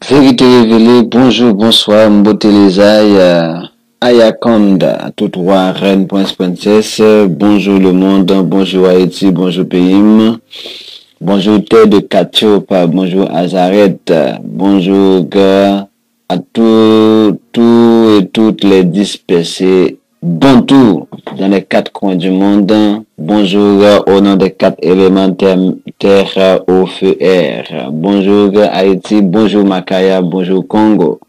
Vérité révélée, bonjour, bonsoir, mbote les Ayakonda, tout roi, reine, prince, princesse, bonjour le monde, bonjour Haïti, bonjour pays, bonjour terre de Katiopa, bonjour Azareth, bonjour à tous et toutes les dispersés, bon tour dans les quatre coins du monde, bonjour au nom des quatre éléments terre, eau, feu, air, bonjour Haïti, bonjour Makaya, bonjour Congo.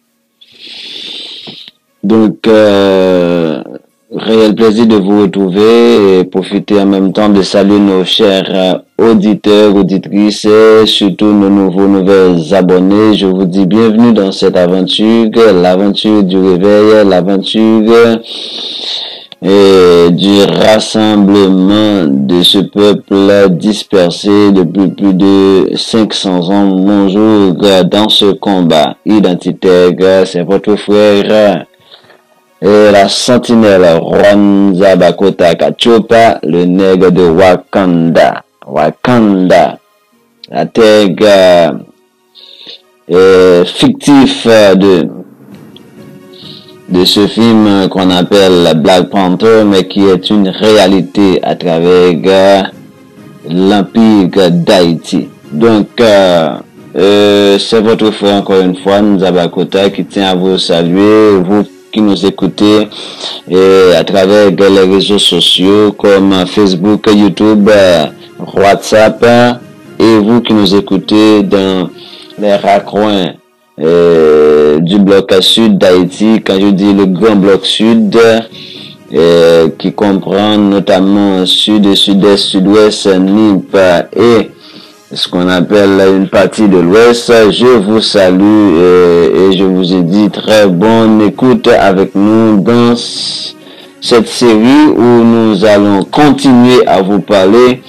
Donc, réel plaisir de vous retrouver et profiter en même temps de saluer nos chers auditeurs, auditrices, et surtout nos nouvelles abonnés. Je vous dis bienvenue dans cette aventure, l'aventure du réveil, l'aventure du rassemblement de ce peuple dispersé depuis plus de 500 ans. Bonjour dans ce combat identitaire, c'est votre frère et la sentinelle Rwanza Bakota Katiopa, le nègre de Wakanda. Wakanda, la terre fictif de ce film qu'on appelle Black Panther, mais qui est une réalité à travers l'Empire d'Haïti. Donc, c'est votre frère encore une fois, Nzabakota, qui tient à vous saluer, vous qui nous écoutez à travers les réseaux sociaux comme Facebook, YouTube, WhatsApp, et vous qui nous écoutez dans les raccoins du bloc sud d'Haïti. Quand je dis le grand bloc sud, qui comprend notamment sud, sud-est, sud-ouest, NIP et ce qu'on appelle une partie de l'ouest, je vous salue et je vous ai dit très bonne écoute avec nous dans cette série où nous allons continuer à vous parler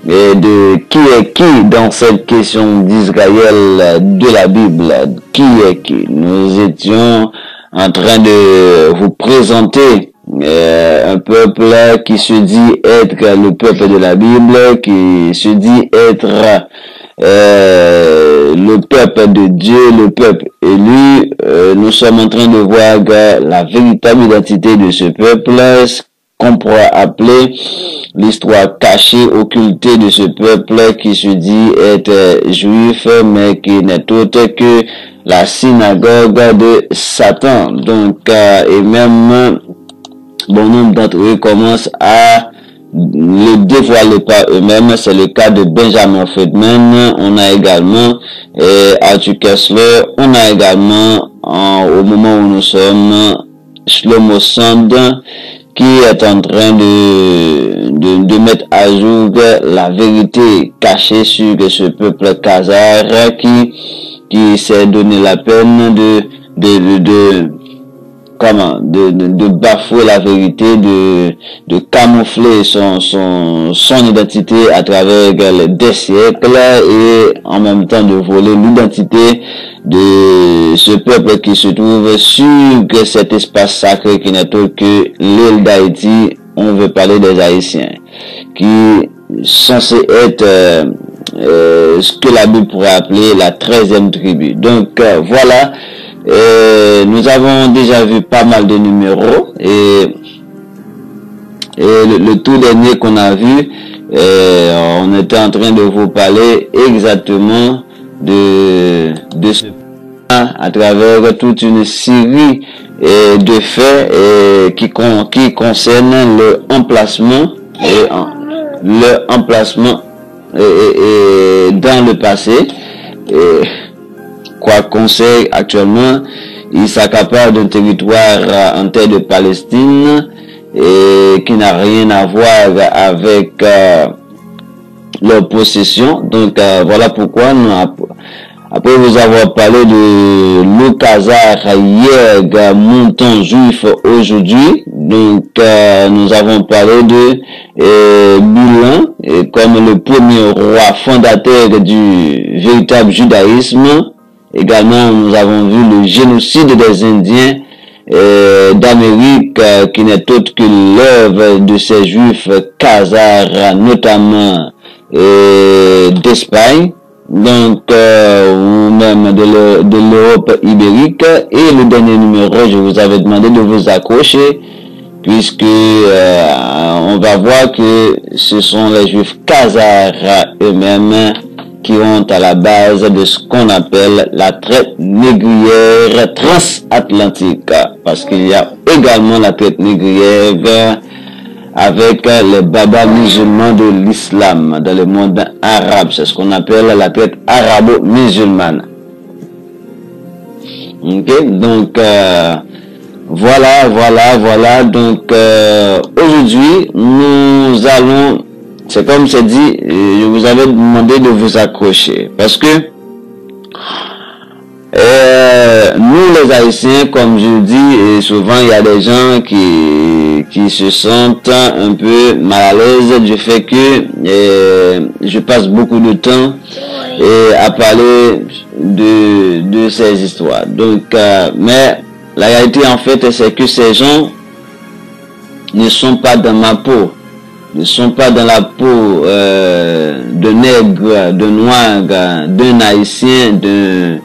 de qui est qui dans cette question d'Israël de la Bible. Qui est qui? Nous étions en train de vous présenter un peuple qui se dit être le peuple de la Bible, qui se dit être le peuple de Dieu, le peuple élu. Nous sommes en train de voir la véritable identité de ce peuple, qu'on pourrait appeler l'histoire cachée, occultée de ce peuple qui se dit être juif, mais qui n'est autre que la synagogue de Satan. Donc, et même bon nombre d'entre eux commencent à le dévoiler par eux-mêmes. C'est le cas de Benjamin Friedman. On a également Arthur Kessler. On a également, au moment où nous sommes, Shlomo Sand, qui est en train de mettre à jour la vérité cachée sur ce peuple khazar qui s'est donné la peine de bafouer la vérité, de camoufler son identité à travers des siècles et en même temps de voler l'identité de ce peuple qui se trouve sur cet espace sacré qui n'est autre que l'île d'Haïti. On veut parler des Haïtiens qui sont censés être ce que la Bible pourrait appeler la 13e tribu. Donc voilà. Nous avons déjà vu pas mal de numéros et le tout dernier qu'on a vu, on était en train de vous parler exactement de ce à travers toute une série de faits qui concernent le emplacement dans le passé. Quoi qu'on sait actuellement, il s'accapare d'un territoire en terre de Palestine et qui n'a rien à voir avec leur possession. Donc voilà pourquoi nous, après vous avoir parlé de l'Okazar hier, montant juif aujourd'hui, donc nous avons parlé de Bilan comme le premier roi fondateur du véritable judaïsme. Également, nous avons vu le génocide des Indiens d'Amérique, qui n'est autre que l'œuvre de ces juifs khazars, notamment d'Espagne. donc ou même de l'Europe ibérique. Et le dernier numéro, je vous avais demandé de vous accrocher, puisque on va voir que ce sont les Juifs khazars eux-mêmes qui ont à la base de ce qu'on appelle la traite négrière transatlantique, parce qu'il y a également la traite négrière avec les babas musulmans de l'islam dans le monde arabe. C'est ce qu'on appelle la traite arabo-musulmane. Ok, donc voilà. Donc aujourd'hui, nous allons, c'est comme c'est dit, je vous avais demandé de vous accrocher, parce que nous les Haïtiens, comme je dis, et souvent il y a des gens qui se sentent un peu mal à l'aise du fait que je passe beaucoup de temps à parler de ces histoires. Donc, mais la réalité en fait, c'est que ces gens ne sont pas dans ma peau, ne sont pas dans la peau de nègre, de noir, d'un Haïtien, d'un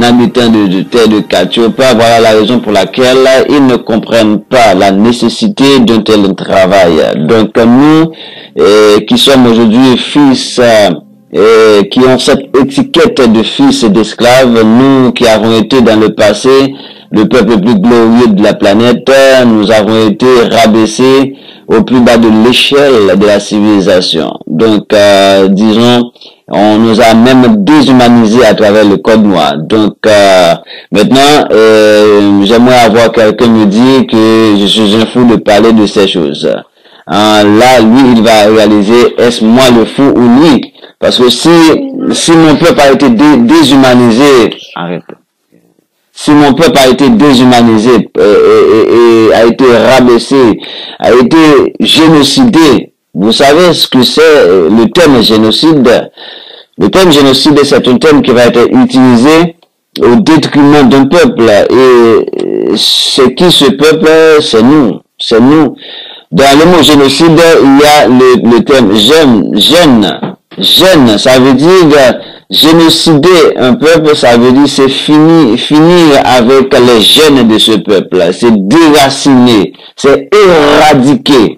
habitant de terre de Katiopa. Voilà la raison pour laquelle ils ne comprennent pas la nécessité d'un tel travail. Donc nous, qui sommes aujourd'hui fils, qui ont cette étiquette de fils d'esclaves, nous qui avons été dans le passé le peuple le plus glorieux de la planète, nous avons été rabaissés au plus bas de l'échelle de la civilisation. Donc, disons, on nous a même déshumanisés à travers le code noir. Donc, maintenant, j'aimerais avoir quelqu'un me dire que je suis un fou de parler de ces choses. Là, lui, il va réaliser, est-ce moi le fou ou lui? Parce que si mon peuple a été déshumanisé, arrête. Si mon peuple a été déshumanisé, et a été rabaissé, a été génocidé, vous savez ce que c'est le terme génocide? Le terme génocide, c'est un terme qui va être utilisé au détriment d'un peuple. Et c'est qui ce peuple? C'est nous. C'est nous. Dans le mot génocide, il y a le terme gêne, ça veut dire génocider un peuple, ça veut dire c'est finir avec les gènes de ce peuple, c'est déraciner, c'est éradiquer,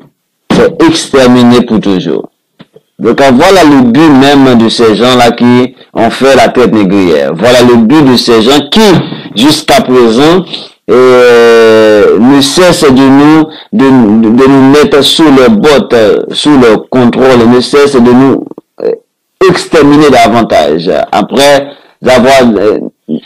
c'est exterminer pour toujours. Donc voilà le but même de ces gens-là qui ont fait la traite négrière. Voilà le but de ces gens qui, jusqu'à présent, ne cessent de nous mettre sous leur botte, sous leur contrôle, ne cessent de nous exterminer davantage. Après avoir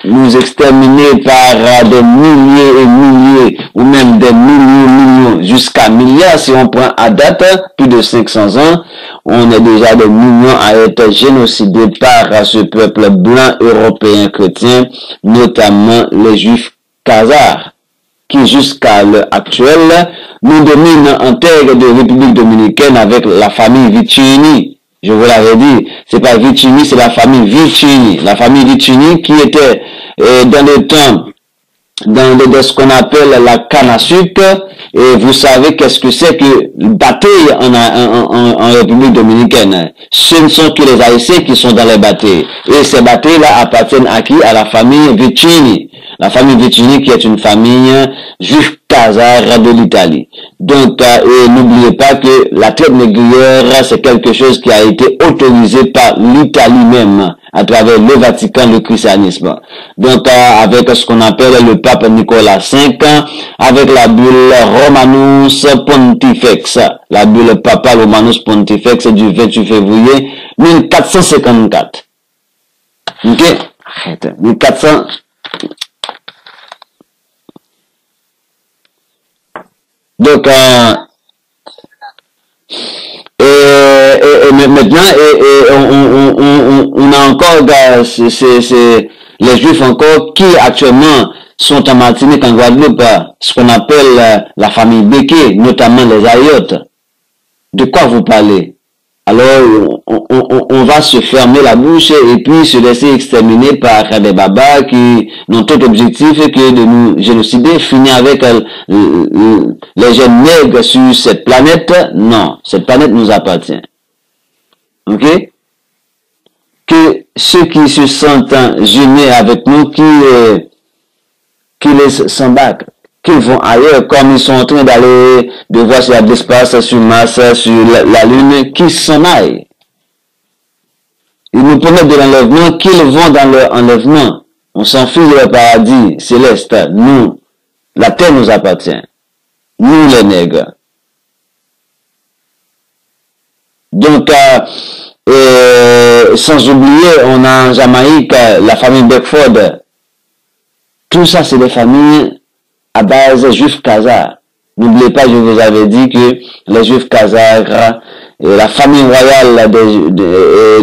nous exterminés par des milliers et milliers, ou même des millions, jusqu'à milliards, si on prend à date, plus de 500 ans, on est déjà des millions à être génocidés par ce peuple blanc européen chrétien, notamment les Juifs khazars, qui jusqu'à l'heure actuelle nous dominent en terre de République dominicaine avec la famille Vicini. Je vous l'avais dit, c'est pas Vicini, c'est la famille Vicini. La famille Vicini qui était dans le temps, dans ce qu'on appelle la canne à sucre. Et vous savez qu'est-ce que c'est que bataille en République dominicaine. Ce ne sont que les Haïtiens qui sont dans les batailles. Et ces batailles-là appartiennent à qui? À la famille Vicini. La famille Vicini qui est une famille juive khazare de l'Italie. Donc, n'oubliez pas que la traite négrière, c'est quelque chose qui a été autorisé par l'Italie même, à travers le Vatican, le christianisme. Donc, avec ce qu'on appelle le pape Nicolas V, avec la bulle Romanus Pontifex, la bulle papale Romanus Pontifex du 28 février 1454. Ok? Arrête. 1400. Donc, maintenant, on a encore les Juifs encore qui actuellement sont en Martinique, en Guadeloupe, ce qu'on appelle la famille Béquet, notamment les Ayottes. De quoi vous parlez? Alors, on va se fermer la bouche et puis se laisser exterminer par des babas qui n'ont tout objectif que de nous génocider, finir avec les jeunes nègres sur cette planète. Non, cette planète nous appartient. Ok? que ceux qui se sentent gênés avec nous, qui les s'embarquent, qu'ils vont ailleurs, comme ils sont en train d'aller, de voir s'il y a de l'espace sur Mars, sur la Lune, qu'ils s'en aillent. Ils nous promettent de l'enlèvement, qu'ils vont dans leur enlèvement. On s'enfuit de leur paradis céleste. Nous, la terre nous appartient. Nous, les nègres. Donc, sans oublier, on a en Jamaïque la famille Beckford. Tout ça, c'est des familles à base juifs khazars. N'oubliez pas, je vous avais dit que les juifs khazars, la famille royale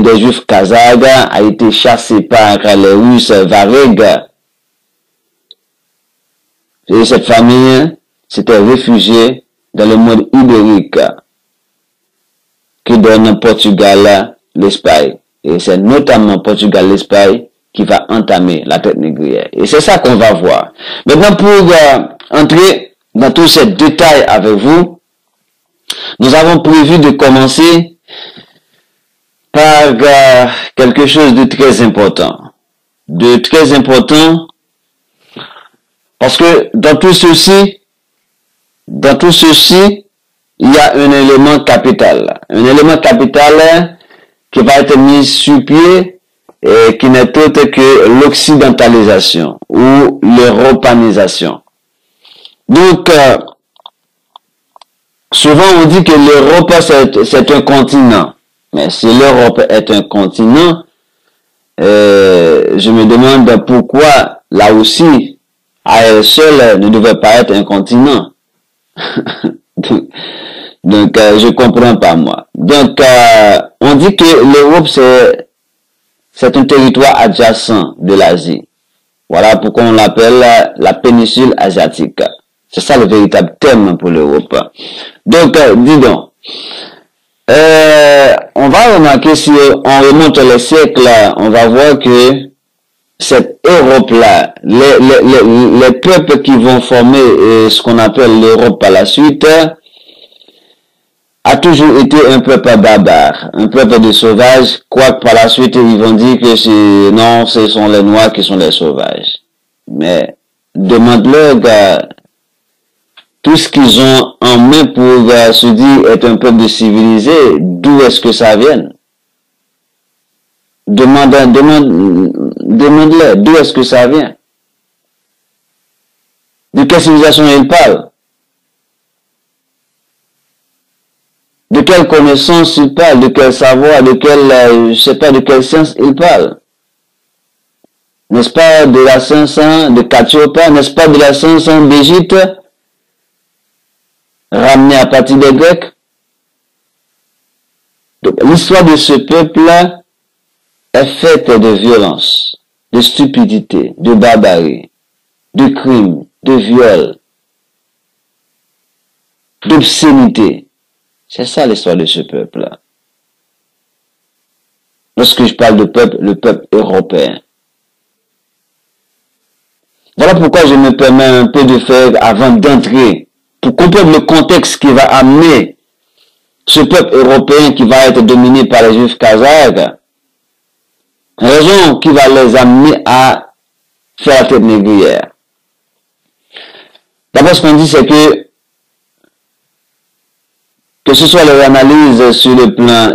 des juifs khazars a été chassée par les Russes Vareg. Et cette famille s'était réfugiée dans le monde ibérique qui donne Portugal, l'Espagne. Et c'est notamment Portugal, l'Espagne qui va entamer la traite négrière. Et c'est ça qu'on va voir. Maintenant, pour entrer dans tous ces détails avec vous, nous avons prévu de commencer par quelque chose de très important. De très important parce que dans tout ceci, il y a un élément capital. Un élément capital qui va être mis sur pied et qui n'est autre que l'occidentalisation ou l'europanisation. Donc, souvent on dit que l'Europe c'est un continent. Mais si l'Europe est un continent, je me demande pourquoi là aussi, à elle seule, ne devait pas être un continent. Donc, je comprends pas moi. Donc, on dit que l'Europe c'est un territoire adjacent de l'Asie. Voilà pourquoi on l'appelle la péninsule asiatique. C'est ça le véritable thème pour l'Europe. Donc, dis donc, on va remarquer, si on remonte les siècles, on va voir que cette Europe-là, les peuples qui vont former ce qu'on appelle l'Europe par la suite, a toujours été un peuple barbare, un peuple de sauvages, quoique par la suite ils vont dire que non, ce sont les Noirs qui sont les sauvages. Mais demande-leur tout ce qu'ils ont en main pour se dire être un peuple civilisé, d'où est-ce que ça vient? Demande-leur d'où est-ce que ça vient? De quelle civilisation ils parlent? De quelle connaissance ils parlent? De quel savoir? De quelle, je sais pas, de quelle science ils parlent? N'est-ce pas de la science de Cathiopa? N'est-ce pas de la science d'Égypte? Ramenée à partir des Grecs? Donc, l'histoire de ce peuple-là est faite de violence, de stupidité, de barbarie, de crimes, de viols, d'obscénité. C'est ça l'histoire de ce peuple-là. Lorsque je parle de peuple, le peuple européen. Voilà pourquoi je me permets un peu de faire avant d'entrer, pour comprendre le contexte qui va amener ce peuple européen qui va être dominé par les juifs khazars, raison qui va les amener à faire la traite négrière. D'abord, ce qu'on dit, c'est que ce soit leur analyse sur le plan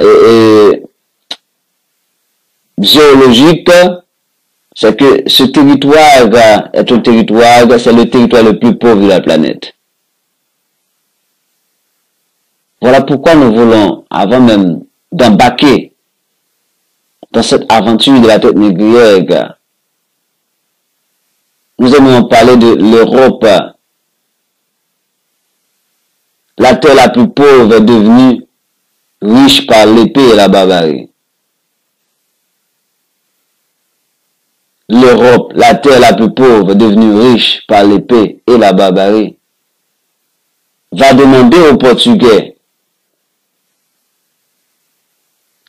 géologique, c'est que ce territoire est un territoire, c'est le territoire le plus pauvre de la planète. Voilà pourquoi nous voulons, avant même d'embarquer dans cette aventure de la traite négrière, nous aimons parler de l'Europe, la terre la plus pauvre est devenue riche par l'épée et la barbarie. L'Europe, la terre la plus pauvre, devenue riche par l'épée et la barbarie, va demander aux Portugais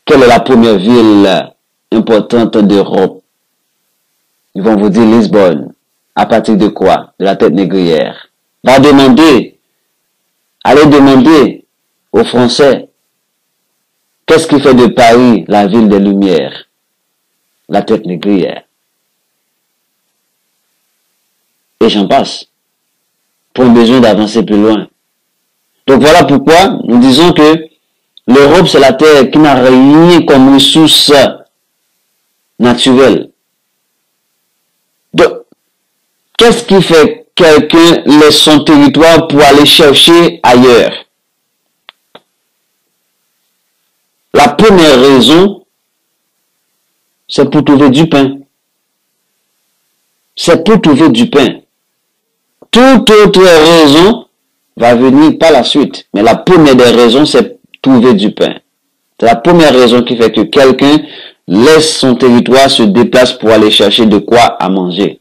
quelle est la première ville importante d'Europe. Ils vont vous dire Lisbonne. À partir de quoi? De la traite négrière. Allez demander aux Français qu'est-ce qui fait de Paris la ville des Lumières. la tête négrière. Et j'en passe. Pour besoin d'avancer plus loin. Donc voilà pourquoi nous disons que l'Europe, c'est la terre qui n'a rien comme ressource naturelle. Donc, qu'est-ce qui fait que quelqu'un laisse son territoire pour aller chercher ailleurs? La première raison, c'est pour trouver du pain. C'est pour trouver du pain. Toute autre raison va venir par la suite. Mais la première des raisons, c'est trouver du pain. C'est la première raison qui fait que quelqu'un laisse son territoire, se déplace pour aller chercher de quoi à manger.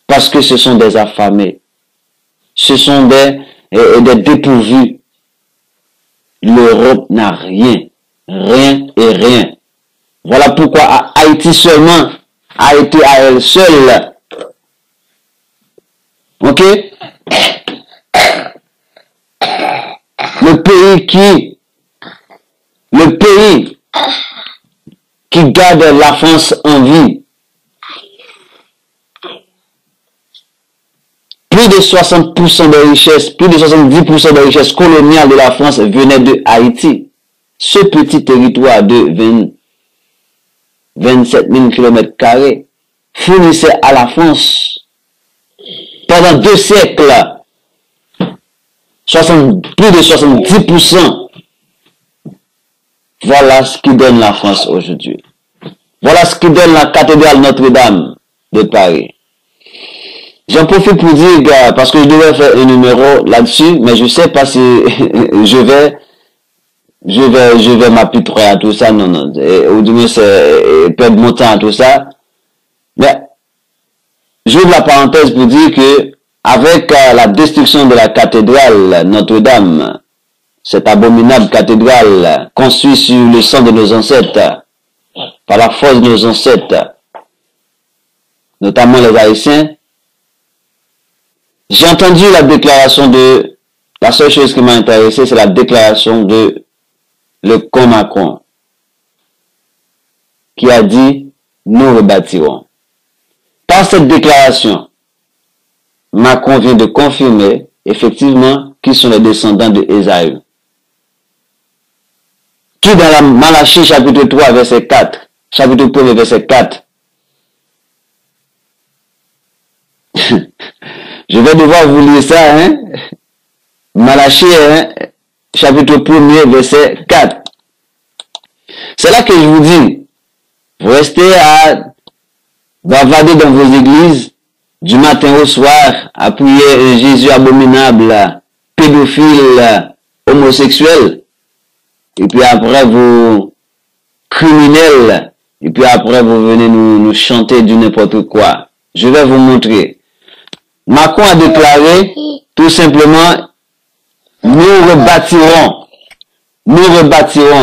Parce que ce sont des affamés. Ce sont des dépourvus. L'Europe n'a rien. Rien et rien. Voilà pourquoi Haïti seulement a été à elle seule. Ok? Le pays qui garde la France en vie. Plus de 60% de richesse, plus de 70% de richesse coloniale de la France venait de Haïti. Ce petit territoire de 27 000 km² fournissait à la France pendant 2 siècles plus de 70%. Voilà ce qui donne la France aujourd'hui. Voilà ce qui donne la cathédrale Notre-Dame de Paris. J'en profite pour dire, parce que je devais faire un numéro là-dessus, mais je sais pas si je vais m'apitoyer à tout ça, non, ou du moins c'est perdre mon temps à tout ça. Mais, j'ouvre la parenthèse pour dire que, avec la destruction de la cathédrale Notre-Dame, cette abominable cathédrale construite sur le sang de nos ancêtres, par la force de nos ancêtres, notamment les Haïtiens, j'ai entendu la déclaration la seule chose qui m'a intéressé, c'est la déclaration de le con Macron, qui a dit, nous rebâtirons. Par cette déclaration, Macron vient de confirmer, effectivement, qu'ils sont les descendants de Ésaü. Qui dans la Malachie chapitre 3, verset 4, chapitre 1, verset 4, je vais devoir vous lire ça, hein. Malachie, hein, chapitre 1, verset 4. C'est là que je vous dis, vous restez à bavarder dans vos églises, du matin au soir, à prier un Jésus abominable, pédophile, homosexuel, et puis après vous, criminels, et puis après vous venez nous chanter du n'importe quoi. Je vais vous montrer. Macron a déclaré, tout simplement, nous rebâtirons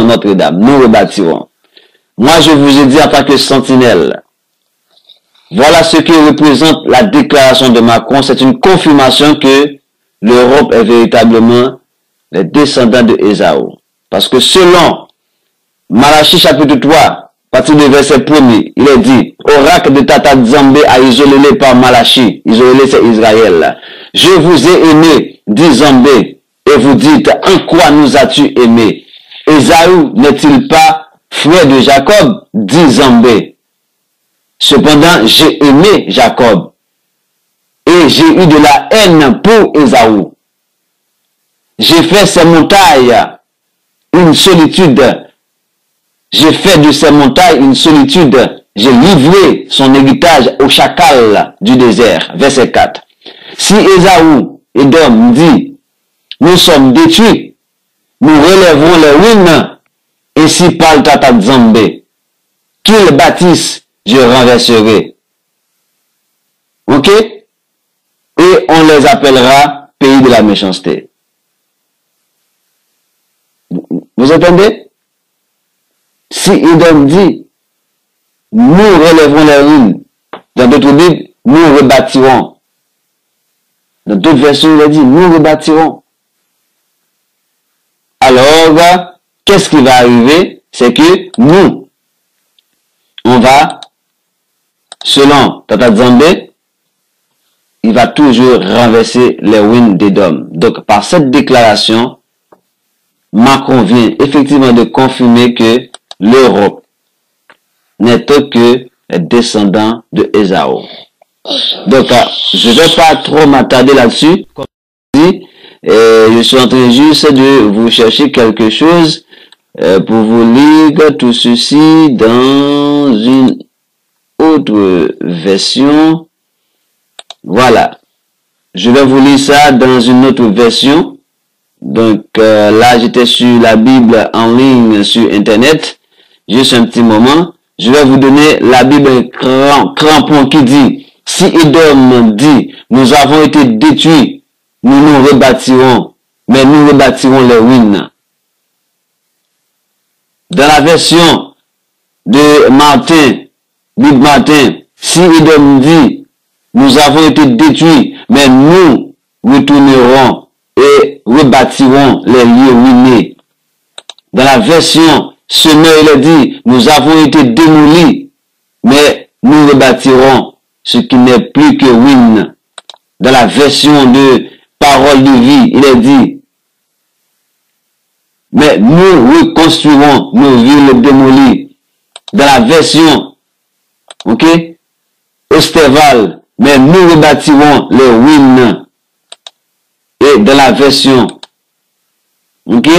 Notre-Dame, nous rebâtirons. Moi, je vous ai dit en tant que sentinelle, voilà ce que représente la déclaration de Macron. C'est une confirmation que l'Europe est véritablement les descendants de Ésaü. Parce que selon Malachie chapitre 3, à partir du verset 1er, il est dit, oracle de Tata Nzambe a isolé par Malachie. Isolé, c'est Israël. Je vous ai aimé, dit Nzambe, et vous dites, en quoi nous as-tu aimé? Ésaü n'est-il pas frère de Jacob, dit Nzambe. Cependant, j'ai aimé Jacob, et j'ai eu de la haine pour Ésaü. J'ai fait ces montagnes une solitude. J'ai fait de ces montagnes une solitude. J'ai livré son héritage au chacal du désert. Verset 4. Si Ésaü, Édom, dit, nous sommes détruits, nous relèverons les ruines, ainsi parle Tata Nzambe. Qu'ils bâtissent, je renverserai. Ok? Et on les appellera pays de la méchanceté. Vous entendez? Si Édom dit, nous relèverons les ruines, dans d'autres Bibles, nous rebâtirons. Dans d'autres versions, il a dit, nous rebâtirons. Alors, qu'est-ce qui va arriver? C'est que nous, va, selon Tata Zambé, il va toujours renverser les ruines d'Édom. Donc, par cette déclaration, Macron vient effectivement de confirmer que l'Europe n'est autre que les descendants de Ésaü. Donc, je ne vais pas trop m'attarder là-dessus. Comme je dis, je suis en train juste de vous chercher quelque chose pour vous lire tout ceci dans une autre version. Voilà. Je vais vous lire ça dans une autre version. Donc là, j'étais sur la Bible en ligne sur Internet. Juste un petit moment. Je vais vous donner la Bible crampon qui dit, si Édom dit, nous avons été détruits, nous nous rebâtirons, mais nous rebâtirons les ruines. Dans la version de Martin, Bible Martin, si Édom dit, nous avons été détruits, mais nous retournerons et rebâtirons les lieux ruinés. Dans la version Semeur, il est dit, nous avons été démolis, mais nous rebâtirons ce qui n'est plus que ruine. Dans la version de Parole de vie, il est dit, mais nous reconstruirons nos villes démolies. Dans la version, ok, Esteval, mais nous rebâtirons les ruines. Et dans la version, ok,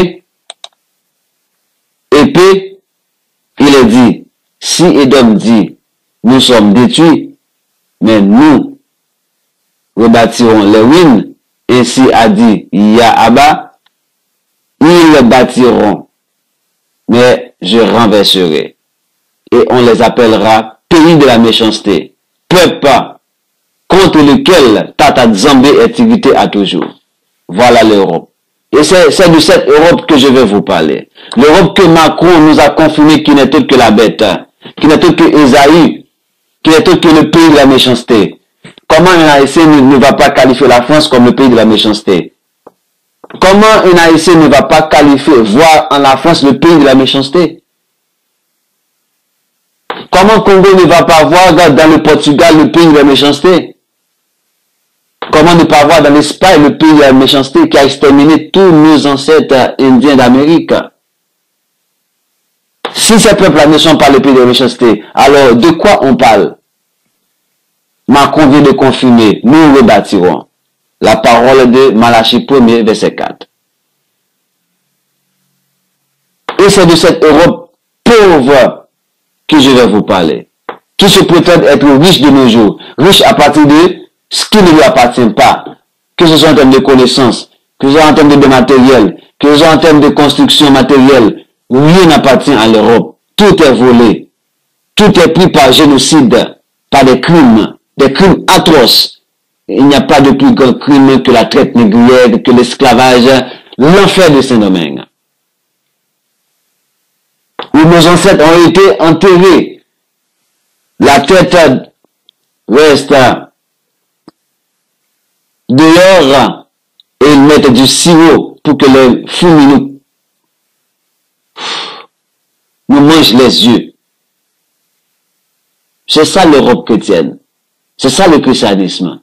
épée, il est dit, si Édom dit, nous sommes détruits, mais nous rebâtirons les ruines, ainsi a dit Yahaba, ils bâtiront, mais je renverserai. Et on les appellera pays de la méchanceté, peuple contre lequel Tata Zambé est irrité à toujours. Voilà l'Europe. Et c'est de cette Europe que je vais vous parler. L'Europe que Macron nous a confirmé qui n'est autre que la bête, qui n'est autre que Ésaü, qui n'est autre que le pays de la méchanceté. Comment un Haïtien ne va pas qualifier la France comme le pays de la méchanceté? Comment un Haïtien ne va pas qualifier, voir en la France le pays de la méchanceté? Comment Congo ne va pas voir dans le Portugal le pays de la méchanceté? Comment ne pas voir dans l'Espagne le pays de la méchanceté qui a exterminé tous nos ancêtres indiens d'Amérique? Si ces peuples-là ne sont pas le pays de la méchanceté, alors de quoi on parle? Macron vient de confirmer, nous rebâtirons. La parole de Malachie 1er, verset 4. Et c'est de cette Europe pauvre que je vais vous parler, qui se prétend être riche de nos jours, riche à partir de ce qui ne lui appartient pas, que ce soit en termes de connaissances, que ce soit en termes de matériel, que ce soit en termes de construction matérielle, rien n'appartient à l'Europe. Tout est volé. Tout est pris par génocide, par des crimes atroces. Il n'y a pas de plus grand crime que la traite négrière, que l'esclavage, l'enfer de Saint-Domingue. Où nos ancêtres ont été enterrés. La tête reste dehors et ils mettent du sirop pour que les fourmis nous mangent les yeux. C'est ça l'Europe chrétienne. C'est ça le christianisme.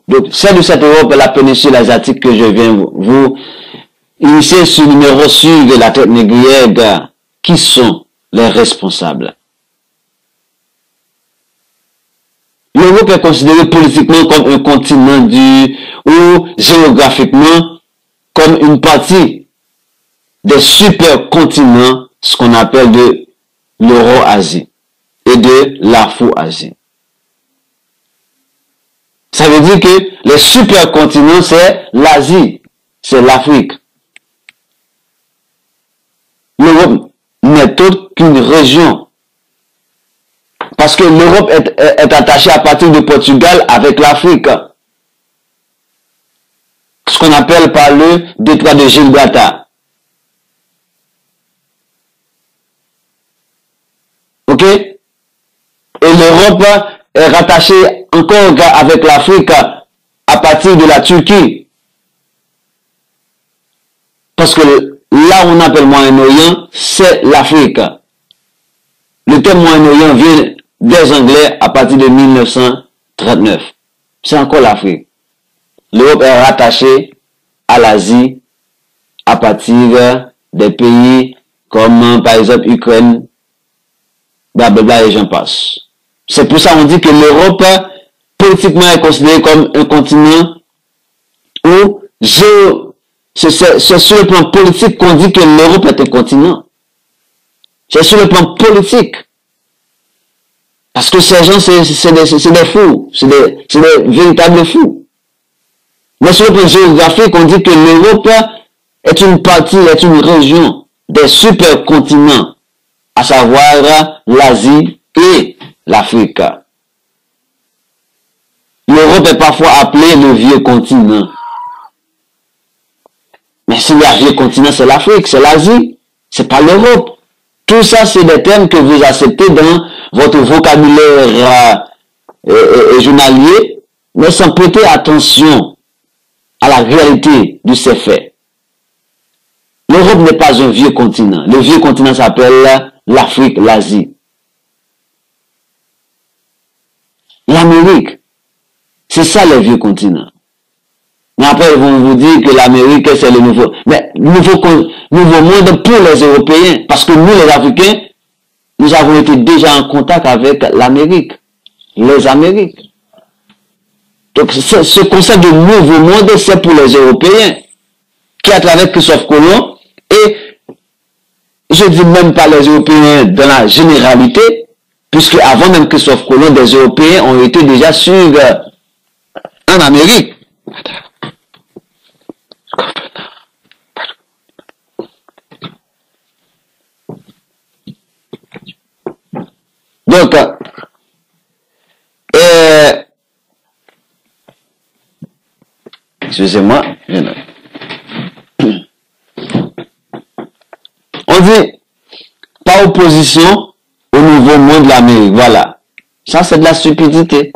Donc, c'est de cette Europe, la péninsule asiatique que je viens vous initier sur le numéro sur de la traite négrière. Qui sont les responsables? L'Europe est considérée politiquement comme un continent ou géographiquement comme une partie des supercontinents, ce qu'on appelle de l'Euro-Asie et de l'Afro-Asie. Ça veut dire que les supercontinents, c'est l'Asie, c'est l'Afrique. L'Europe n'est autre qu'une région. Parce que l'Europe est attachée à partir du Portugal avec l'Afrique. Ce qu'on appelle par le détroit de Gibraltar. Ok? Et l'Europe est rattachée encore avec l'Afrique à partir de la Turquie. Parce que là où on appelle Moyen-Orient, c'est l'Afrique. Le terme Moyen-Orient vient des Anglais à partir de 1939. C'est encore l'Afrique. L'Europe est rattachée à l'Asie à partir des pays comme par exemple Ukraine, blablabla et j'en passe. C'est pour ça qu'on dit que l'Europe politiquement est considérée comme un continent où c'est sur le plan politique qu'on dit que l'Europe est un continent. C'est sur le plan politique. Parce que ces gens, c'est des fous. C'est des véritables fous. Mais sur le plan géographique, on dit que l'Europe est une partie, est une région des supercontinents, à savoir l'Asie et l'Afrique. L'Europe est parfois appelée le vieux continent. Mais si le vieux continent, c'est l'Afrique, c'est l'Asie, c'est pas l'Europe. Tout ça, c'est des termes que vous acceptez dans votre vocabulaire journalier, mais sans prêter attention à la réalité de ces faits. L'Europe n'est pas un vieux continent. Le vieux continent s'appelle l'Afrique, l'Asie. L'Amérique, c'est ça le vieux continent. Mais après, ils vont vous dire que l'Amérique, c'est le nouveau monde pour les Européens. Parce que nous, les Africains, nous avons été déjà en contact avec l'Amérique, les Amériques. Donc, ce concept de nouveau monde, c'est pour les Européens, qui à travers Christophe Colomb, et je dis même pas les Européens dans la généralité, puisque avant même Christophe Colomb, des Européens ont été déjà sur en Amérique. Donc, excusez-moi, on dit par opposition au nouveau monde de l'Amérique. Voilà. Ça, c'est de la stupidité.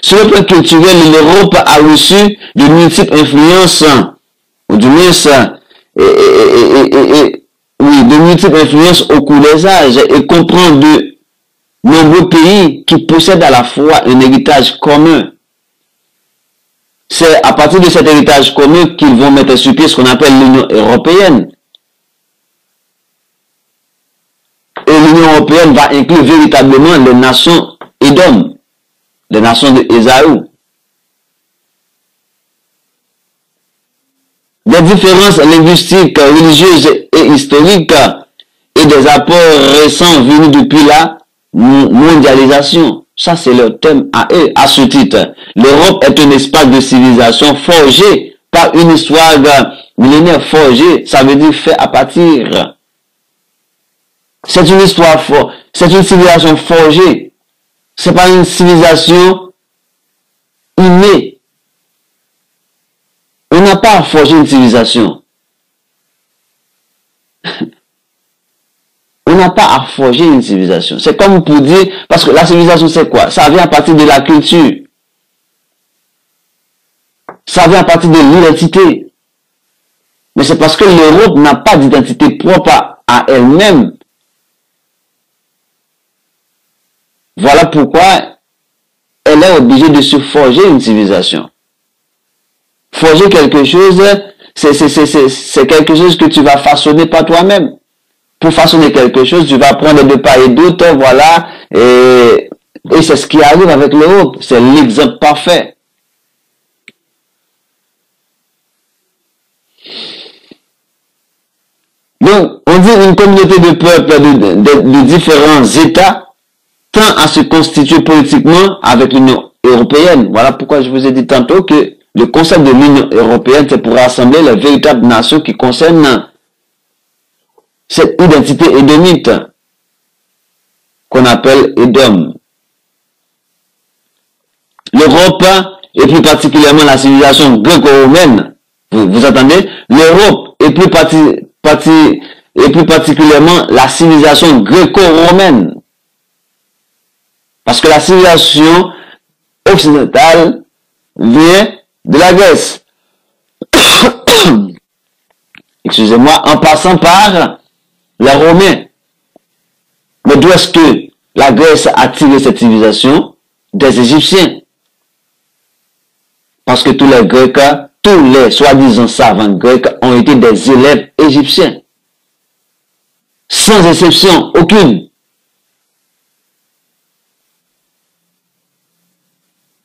Sur le plan culturel, l'Europe a reçu de multiples influences, ou du moins, oui, de multiples influences au cours des âges et comprend de nombreux pays qui possèdent à la fois un héritage commun. C'est à partir de cet héritage commun qu'ils vont mettre sur pied ce qu'on appelle l'Union européenne. Et l'Union européenne va inclure véritablement les nations Édom, les nations de Ésaü. Des différences linguistiques, religieuses et historiques et des apports récents venus depuis la mondialisation. Ça, c'est leur thème à eux. À ce titre, l'Europe est un espace de civilisation forgé par une histoire millénaire forgée. Ça veut dire fait à partir. C'est une histoire forte. C'est une civilisation forgée. C'est pas une civilisation innée. On n'a pas à forger une civilisation. On n'a pas à forger une civilisation. C'est comme pour dire, parce que la civilisation c'est quoi? Ça vient à partir de la culture. Ça vient à partir de l'identité. Mais c'est parce que l'Europe n'a pas d'identité propre à elle-même. Voilà pourquoi elle est obligée de se forger une civilisation. Forger quelque chose, c'est quelque chose que tu vas façonner par toi-même. Pour façonner quelque chose, tu vas prendre de part et d'autre, voilà, et c'est ce qui arrive avec l'Europe. C'est l'exemple parfait. Donc, on dit une communauté de peuples de différents États tend à se constituer politiquement avec l'Union européenne. Voilà pourquoi je vous ai dit tantôt que le concept de l'Union européenne, c'est pour rassembler les véritables nations qui concernent cette identité édomite qu'on appelle Édom. L'Europe, et plus particulièrement la civilisation gréco-romaine, vous entendez? L'Europe, et plus particulièrement la civilisation gréco-romaine. Parce que la civilisation occidentale vient de la Grèce. Excusez-moi, en passant par les Romains. Mais d'où est-ce que la Grèce a tiré cette civilisation? Des Égyptiens. Parce que tous les Grecs, tous les soi-disant savants grecs ont été des élèves égyptiens. Sans exception aucune.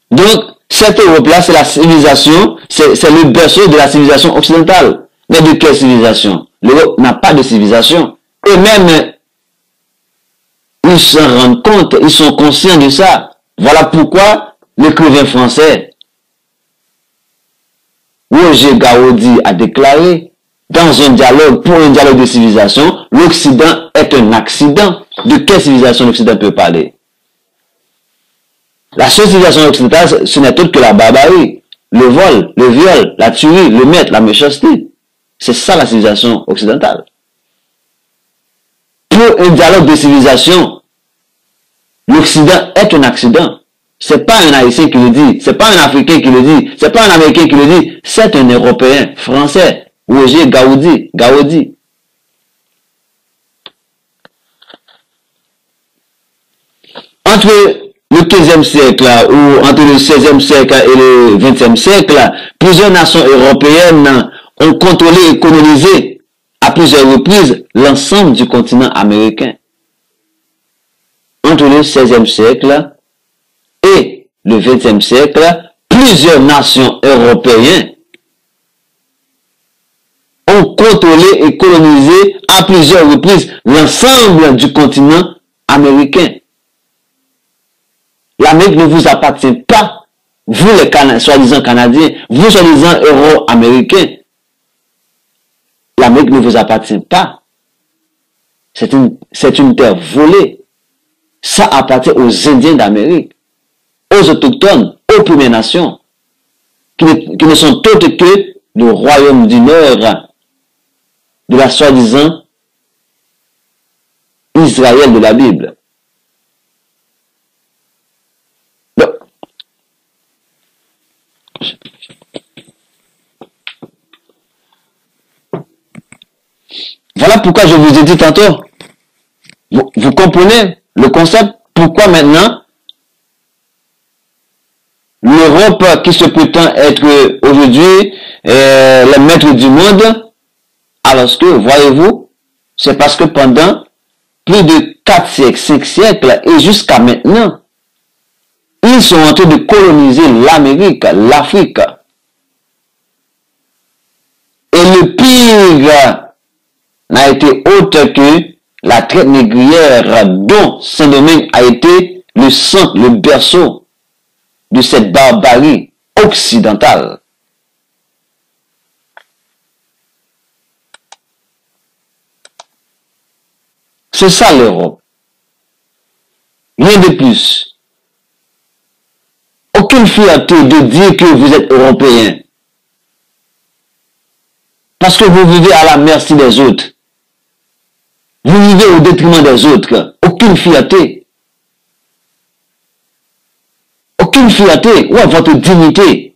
Donc, cette Europe-là, c'est la civilisation, c'est le berceau de la civilisation occidentale. Mais de quelle civilisation? L'Europe n'a pas de civilisation. Eux-mêmes, ils s'en rendent compte, ils sont conscients de ça. Voilà pourquoi l'écrivain français Roger Gaudi a déclaré dans un dialogue, pour un dialogue de civilisation, l'Occident est un accident. De quelle civilisation l'Occident peut parler? La seule civilisation occidentale, ce n'est autre que la barbarie, le vol, le viol, la tuerie, le meurtre, la méchanceté. C'est ça la civilisation occidentale. Pour un dialogue de civilisation, l'Occident est un accident. C'est pas un Haïtien qui le dit, c'est pas un Africain qui le dit, c'est pas un Américain qui le dit, c'est un Européen, français, Roger Gaudi. Entre le 15e siècle ou entre le 16e siècle et le 20e siècle, plusieurs nations européennes ont contrôlé et colonisé à plusieurs reprises l'ensemble du continent américain. Entre le 16e siècle et le 20e siècle, plusieurs nations européennes ont contrôlé et colonisé à plusieurs reprises l'ensemble du continent américain. L'Amérique ne vous appartient pas, vous les soi-disant Canadiens, vous soi-disant Euro-Américains. L'Amérique ne vous appartient pas. C'est une terre volée. Ça appartient aux Indiens d'Amérique, aux autochtones, aux Premières Nations, qui ne sont autres que le royaume du Nord, de la soi-disant Israël de la Bible. Voilà pourquoi je vous ai dit tantôt, vous comprenez le concept, pourquoi maintenant l'Europe qui se prétend être aujourd'hui le maître du monde, alors que, voyez-vous, c'est parce que pendant plus de 4 siècles, 5 siècles et jusqu'à maintenant, ils sont en train de coloniser l'Amérique, l'Afrique. Et le pire n'a été autre que la traite négrière dont Saint-Domingue a été le centre, le berceau de cette barbarie occidentale. C'est ça l'Europe. Rien de plus. Aucune fierté de dire que vous êtes européen. Parce que vous vivez à la merci des autres. Vous vivez au détriment des autres. Aucune fierté. Aucune fierté. Où est votre dignité?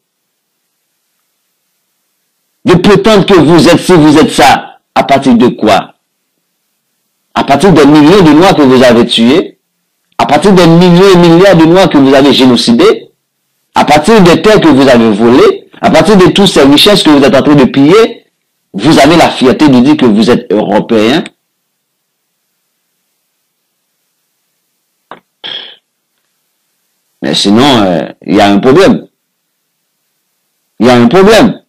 De prétendre que vous êtes ci, vous êtes ça. À partir de quoi? À partir des millions de Noirs que vous avez tués? À partir des millions et milliards de Noirs que vous avez génocidés? À partir des terres que vous avez volées? À partir de toutes ces richesses que vous êtes en train de piller? Vous avez la fierté de dire que vous êtes européen? Mais sinon, il y a un problème. Il y a un problème.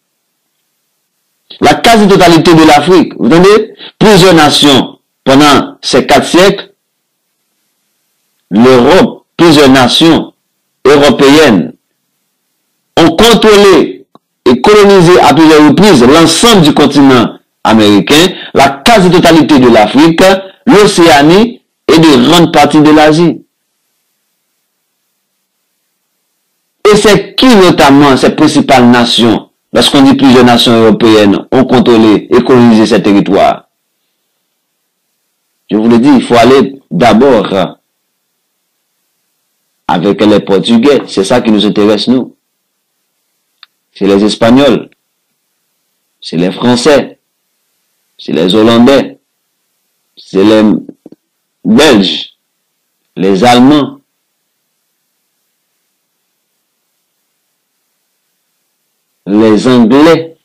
La quasi-totalité de l'Afrique, vous entendez, plusieurs nations, pendant ces 4 siècles, l'Europe, plusieurs nations européennes ont contrôlé et colonisé à plusieurs reprises l'ensemble du continent américain, la quasi-totalité de l'Afrique, l'Océanie et de grandes parties de l'Asie. Et c'est qui notamment ces principales nations, lorsqu'on dit plusieurs nations européennes, ont contrôlé et colonisé ces territoires? Je vous le dis, il faut aller d'abord avec les Portugais. C'est ça qui nous intéresse, nous. C'est les Espagnols. C'est les Français. C'est les Hollandais. C'est les Belges, les Allemands, les Anglais.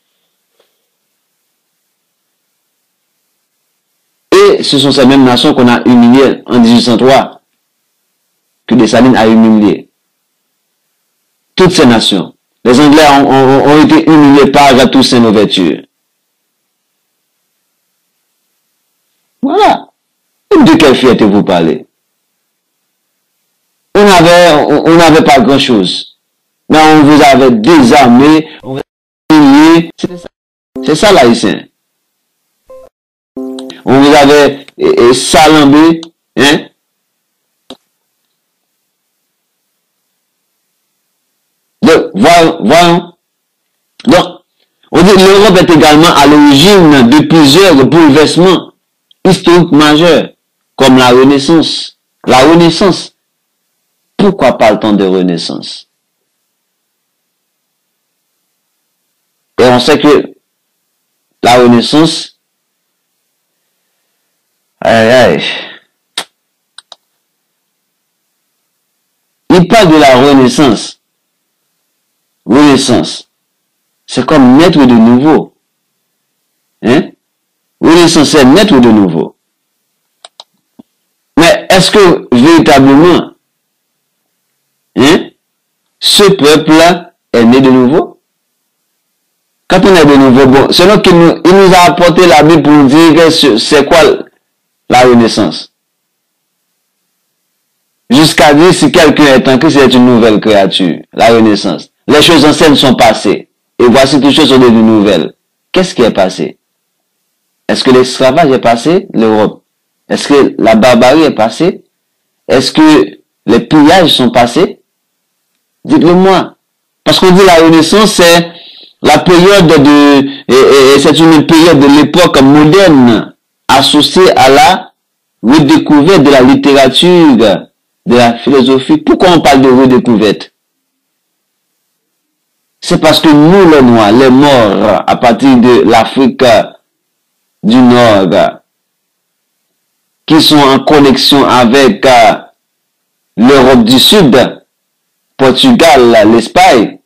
Et ce sont ces mêmes nations qu'on a humiliées en 1803, que Dessalines a humiliées. Toutes ces nations. Les Anglais ont été humiliés par Toussaint Louverture. Voilà. De quelle fierté vous parlez? On n'avait pas grand-chose. Mais on vous avait désarmé, on vous avait humilié. C'est ça l'haïtien. On vous avait salambé, hein? Donc, voyons. Donc, on dit que l'Europe est également à l'origine de plusieurs bouleversements historiques majeurs, comme la Renaissance. La Renaissance. Pourquoi parle-t-on de Renaissance? Et on sait que la Renaissance, il parle de la Renaissance. Renaissance. C'est comme naître de nouveau. Hein? Renaissance, c'est naître de nouveau. Mais est-ce que véritablement, hein, ce peuple-là est né de nouveau? Quand on est de nouveau, bon, selon qu'il nous a apporté la Bible pour nous dire que c'est quoi la Renaissance. Jusqu'à dire si quelqu'un est en Christ, c'est une nouvelle créature. La Renaissance. Les choses anciennes sont passées. Et voici toutes choses sont devenues nouvelles. Qu'est-ce qui est passé? Est-ce que l'esclavage est passé? L'Europe. Est-ce que la barbarie est passée? Est-ce que les pillages sont passés? Dites-le moi. Parce qu'on dit la Renaissance, c'est la période c'est une période de l'époque moderne associée à la redécouverte de la littérature, de la philosophie. Pourquoi on parle de redécouverte? C'est parce que nous, les Noirs, les Morts, à partir de l'Afrique du Nord, qui sont en connexion avec l'Europe du Sud, Portugal, l'Espagne,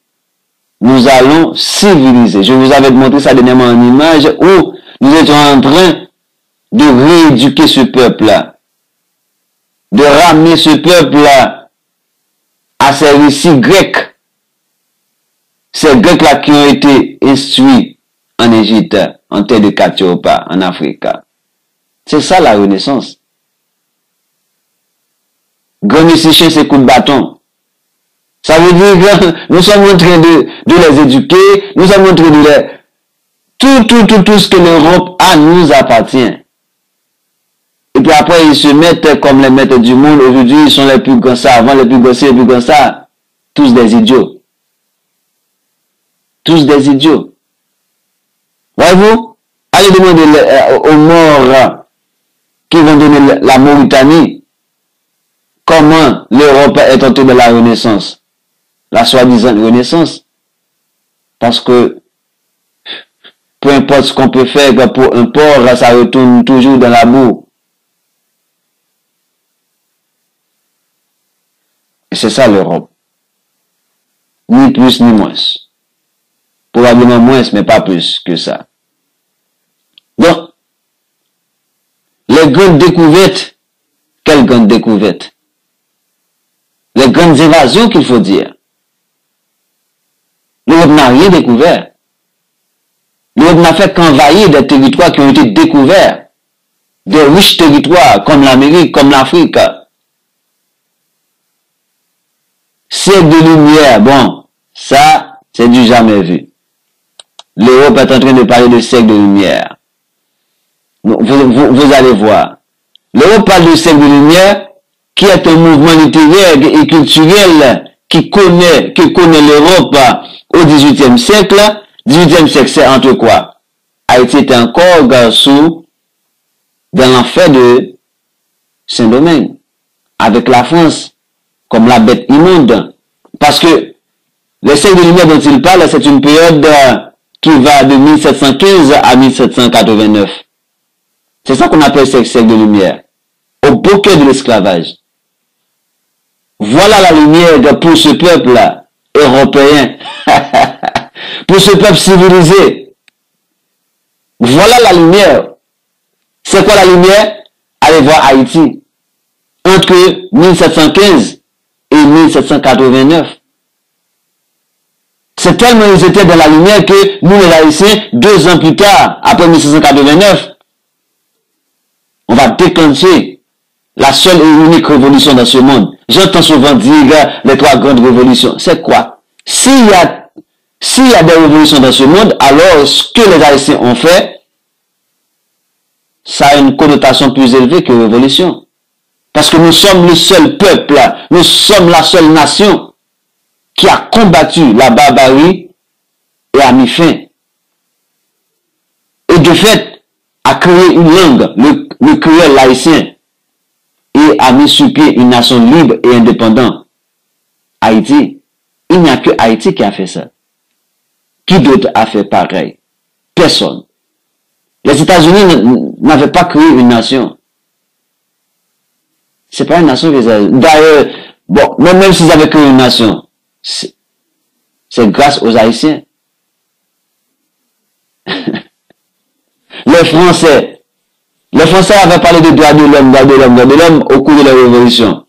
nous allons civiliser. Je vous avais montré ça dernièrement en image où nous étions en train de rééduquer ce peuple-là, de ramener ce peuple-là à ses récits grecs. Ces Grecs-là qui ont été instruits en Égypte, en terre de Catiopa, en Afrique. C'est ça la Renaissance. Grand musicien, c'est coup de bâton. Ça veut dire que nous sommes en train de les éduquer, nous sommes en train de les... Tout ce que l'Europe a nous appartient. Et puis après, ils se mettent comme les maîtres du monde. Aujourd'hui, ils sont les plus grands savants, les plus grands, les plus grands ça. Tous des idiots. Tous des idiots. Voyez-vous? Allez demander aux morts qui vont donner la Mauritanie comment l'Europe est entrée de la Renaissance. La soi-disant Renaissance. Parce que peu importe ce qu'on peut faire pour un porc, ça retourne toujours dans la boue. Et c'est ça l'Europe. Ni plus ni moins. Probablement moins, mais pas plus que ça. Donc, les grandes découvertes, quelles grandes découvertes? Les grandes évasions qu'il faut dire. L'Europe n'a rien découvert. L'Europe n'a fait qu'envahir des territoires qui ont été découverts. Des riches territoires comme l'Amérique, comme l'Afrique. Siècle de lumière, bon, ça, c'est du jamais vu. L'Europe est en train de parler de siècle de lumière. Vous allez voir. L'Europe parle de siècle de lumière, qui est un mouvement littéraire et culturel qui connaît l'Europe au XVIIIe siècle. XVIIIe siècle, c'est entre quoi? Haïti était encore dans l'enfer de Saint-Domingue, avec la France, comme la bête immonde. Parce que le siècle de lumière dont il parle, c'est une période qui va de 1715 à 1789. C'est ça qu'on appelle siècle de lumière. Au beau cœur de l'esclavage. Voilà la lumière pour ce peuple européen, pour ce peuple civilisé. Voilà la lumière. C'est quoi la lumière? Allez voir Haïti. Entre 1715 et 1789. C'est tellement ils étaient dans la lumière que nous les Haïtiens, 2 ans plus tard, après 1789, on va déclencher la seule et unique révolution dans ce monde. J'entends souvent dire les 3 grandes révolutions. C'est quoi? S'il y a des révolutions dans ce monde, alors ce que les Haïtiens ont fait, ça a une connotation plus élevée que révolution. Parce que nous sommes le seul peuple, nous sommes la seule nation qui a combattu la barbarie et a mis fin. Et de fait, a créé une langue, le créole haïtien, et a mis sur pied une nation libre et indépendante. Haïti. Il n'y a que Haïti qui a fait ça. Qui d'autre a fait pareil? Personne. Les États-Unis n'avaient pas créé une nation. C'est pas une nation qu'ils avaient. D'ailleurs, bon, même s'ils avaient créé une nation, c'est grâce aux Haïtiens. Les Français avaient parlé de droits de l'homme au cours de la Révolution.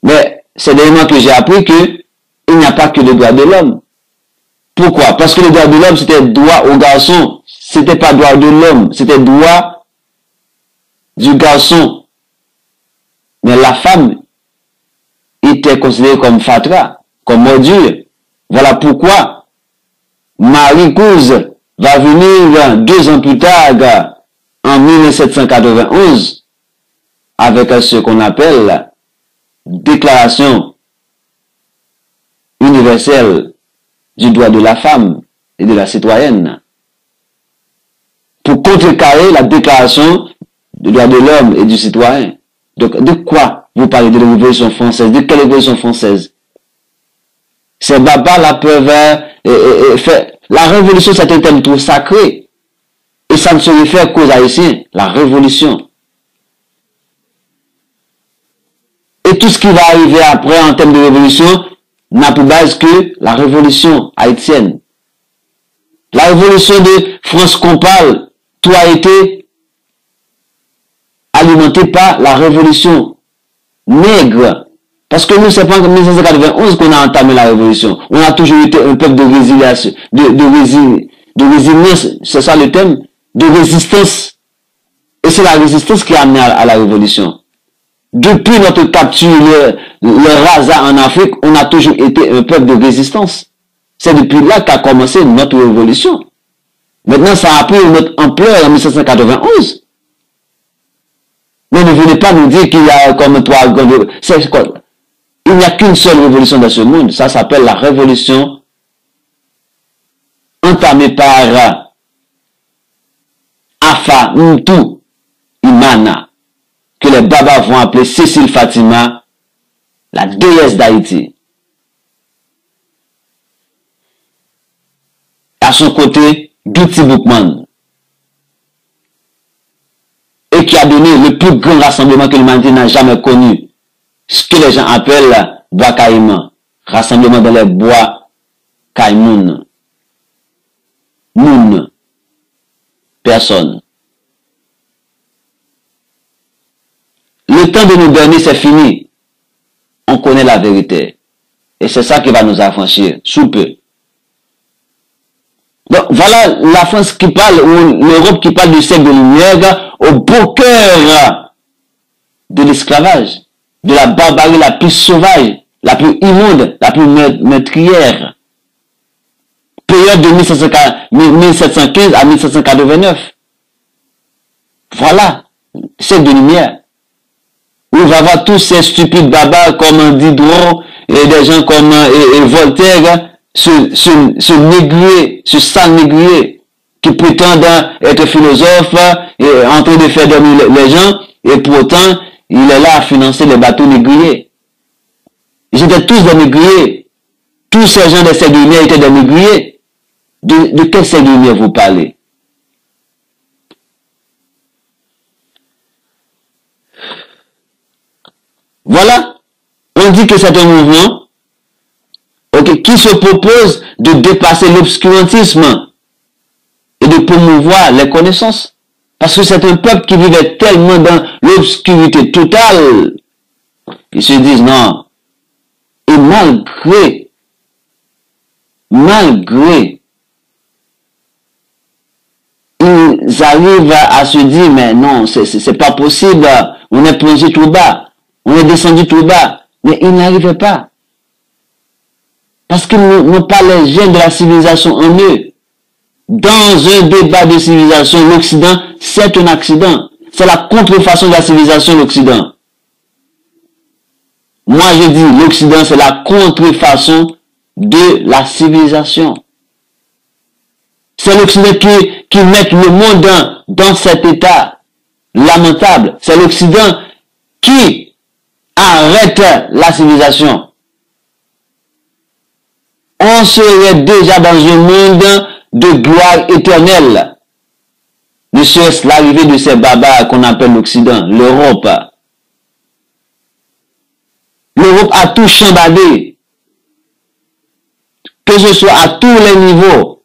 Mais c'est dernièrement que j'ai appris que il n'y a pas que le droit de l'homme. Pourquoi? Parce que le droit de l'homme, c'était droit au garçon. C'était pas droit de l'homme, c'était droit du garçon. Mais la femme était considérée comme fatra, comme ordure. Voilà pourquoi Marie Couze va venir 2 ans plus tard, en 1791, avec ce qu'on appelle Déclaration universelle du droit de la femme et de la citoyenne, pour contrecarrer la déclaration du droit de l'homme et du citoyen. Donc, de quoi vous parlez de la Révolution française? De quelle Révolution française? Ces babas là peuvent faire. La Révolution, c'est un thème trop sacré. Et ça ne se réfère qu'aux Haïtiens. La Révolution. Et tout ce qui va arriver après en termes de révolution n'a pour base que la révolution haïtienne. La révolution de France qu'on parle, tout a été alimenté par la révolution nègre. Parce que nous, c'est pas en 1991 qu'on a entamé la révolution. On a toujours été un peuple de résilience, de résilience, c'est ça le thème, de résistance. Et c'est la résistance qui a amené à la révolution. Depuis notre capture, le Raza en Afrique, on a toujours été un peuple de résistance. C'est depuis là qu'a commencé notre révolution. Maintenant, ça a pris notre ampleur en 1791. Mais ne venez pas nous dire qu'il y a comme 3 grandes... C'est quoi? Il n'y a qu'une seule révolution dans ce monde. Ça s'appelle la révolution entamée par Afa Mtou Imana, que les babas vont appeler Cécile Fatima, la déesse d'Haïti. À son côté, Douti Boukman, et qui a donné le plus grand rassemblement que l'humanité n'a jamais connu, ce que les gens appellent Bois Caïman, rassemblement dans les bois Caïmoun, Moun, personne. Le temps de nous donner, c'est fini. On connaît la vérité. Et c'est ça qui va nous affranchir, sous peu. Donc, voilà la France qui parle, ou l'Europe qui parle du siècle de lumière, au beau cœur de l'esclavage, de la barbarie la plus sauvage, la plus immonde, la plus meurtrière. Période de 1715 à 1789. Voilà, siècle de lumière. Où on va voir tous ces stupides babas comme Diderot et des gens comme Voltaire se négrier, se sale négrier, qui prétendent être philosophes et en train de faire dormir les gens, et pourtant il est là à financer les bateaux négriers. Ils étaient tous des négriers. Tous ces gens de ces lumières étaient des négriers. De quel ces lumières vous parlez? Voilà. On dit que c'est un mouvement qui se propose de dépasser l'obscurantisme et de promouvoir les connaissances. Parce que c'est un peuple qui vivait tellement dans l'obscurité totale. Ils se disent non. Et malgré, ils arrivent à se dire, mais non, c'est pas possible. On est plongé tout bas. On est descendu tout bas. Mais ils n'arrivaient pas. Parce qu'ils n'ont pas les gènes de la civilisation en eux. Dans un débat de civilisation, l'Occident, c'est un accident. C'est la contrefaçon de la civilisation, l'Occident. Moi, je dis, l'Occident, c'est la contrefaçon de la civilisation. C'est l'Occident qui met le monde dans cet état lamentable. C'est l'Occident qui arrête la civilisation. On serait déjà dans un monde de gloire éternelle. Ne serait-ce l'arrivée de ces barbares qu'on appelle l'Occident, l'Europe. L'Europe a tout chambardé. Que ce soit à tous les niveaux.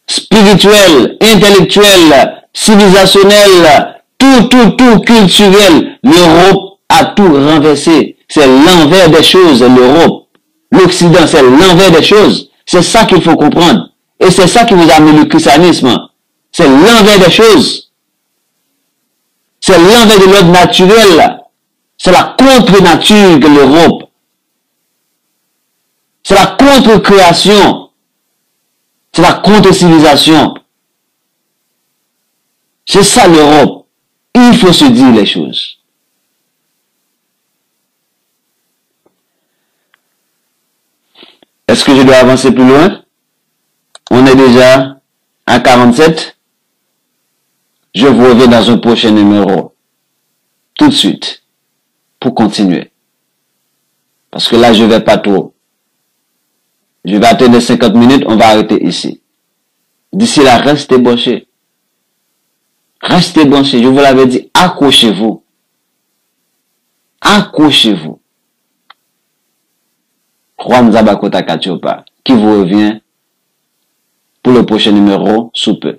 Spirituel, intellectuel, civilisationnel, tout culturel. L'Europe a tout renversé. C'est l'envers des choses, l'Europe. L'Occident, c'est l'envers des choses. C'est ça qu'il faut comprendre. Et c'est ça qui vous a amené le christianisme. C'est l'envers des choses. C'est l'envers de l'ordre naturel. C'est la contre-nature de l'Europe. C'est la contre-création. C'est la contre-civilisation. C'est ça l'Europe. Il faut se dire les choses. Est-ce que je dois avancer plus loin? On est déjà à 47. Je vous reviens dans un prochain numéro. Tout de suite. Pour continuer. Parce que là, je vais pas trop. Je vais attendre 50 minutes, on va arrêter ici. D'ici là, restez branchés. Restez branchés. Je vous l'avais dit, accrochez-vous. Accrochez-vous. Juan Zabakota Katiopa, qui vous revient pour le prochain numéro sous peu.